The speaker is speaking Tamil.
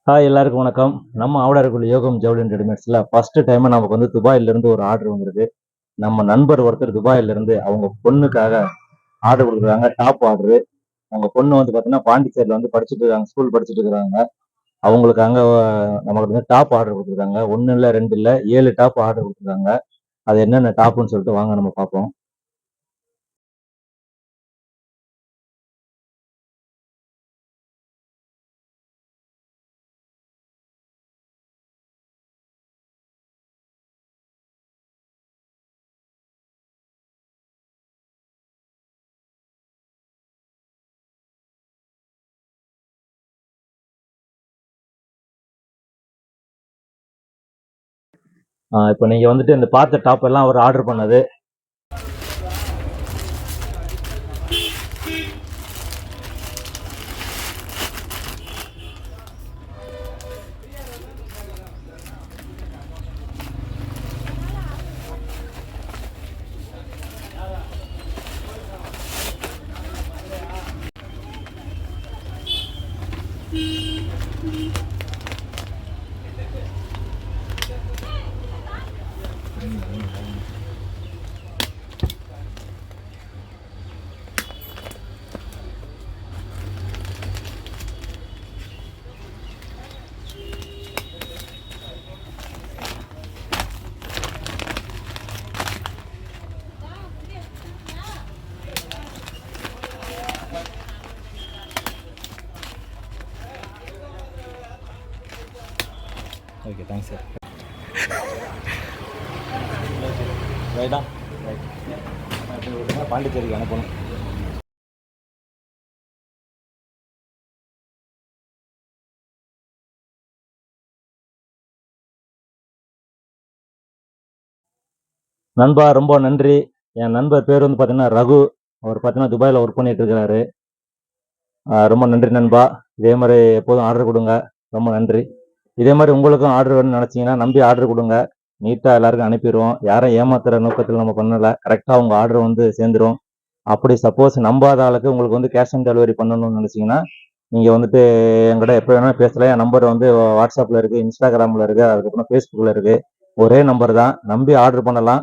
எல்லாருக்கும் வணக்கம். நம்ம ஆவடாருக்குள்ள யோகம் ஜவுளின் ரெடிமேட்ஸ்ல ஃபர்ஸ்ட் டைமா நமக்கு வந்து துபாயிலிருந்து ஒரு ஆர்டர் வந்திருக்கு. நம்ம நண்பர் ஒருத்தர் துபாயிலிருந்து அவங்க பொண்ணுக்காக ஆர்டர் குடுக்குறாங்க. Top order. அவங்க பொண்ணு வந்து பார்த்தீங்கன்னா, பாண்டிச்சேரியில வந்து படிச்சுட்டு இருக்காங்க. ஸ்கூல் படிச்சுட்டு இருக்கிறாங்க. அவங்களுக்கு அங்க நமக்கு வந்து டாப் ஆர்டர் குடுத்துருக்காங்க. 1 இல்ல, 2 இல்ல 7 டாப் ஆர்டர் குடுத்துருக்காங்க. அது என்னென்ன டாப்ன்னு சொல்லிட்டு வாங்க நம்ம பார்ப்போம். இப்ப நீங்க வந்துட்டு இந்த பார்த்த டாப் எல்லாம் அவர் ஆர்டர் பண்ணது. Okay, thanks sir. ரைட்டா? ரைட். பாண்டிச்சேரிக்கு அனுப்பணும். நண்பா ரொம்ப நன்றி. என் நண்பர் பேர் வந்து பார்த்தீங்கன்னா ரகு. அவர் பார்த்தீங்கன்னா துபாயில ஒர்க் பண்ணிட்டு இருக்கிறாரு. ரொம்ப நன்றி நண்பா. இதே மாதிரி எப்போதும் ஆர்டர் கொடுங்க. ரொம்ப நன்றி. இதே மாதிரி உங்களுக்கும் ஆர்டர் வேணும்னு நினைச்சீங்கன்னா நம்பி ஆர்டர் கொடுங்க. நீட்டா எல்லாருக்கும் அனுப்பிடுவோம். யாரும் ஏமாத்துற நோக்கத்தில் நம்ம பண்ணல. கரெக்டா உங்க ஆர்டர் வந்து சேர்ந்துரும். அப்படி சப்போஸ் நம்பாத ஆளுக்கு உங்களுக்கு வந்து கேஷ் ஆன் டெலிவரி பண்ணணும்னு நினைச்சீங்கன்னா நீங்க வந்துட்டு என்கிட்ட எப்போ வேணாலும் பேசலாம். என் நம்பர் வந்து வாட்ஸ்அப்ல இருக்கு, இன்ஸ்டாகிராம்ல இருக்கு, அதுக்கப்புறம் ஃபேஸ்புக்ல இருக்கு. ஒரே நம்பர் தான். நம்பி ஆர்டர் பண்ணலாம்.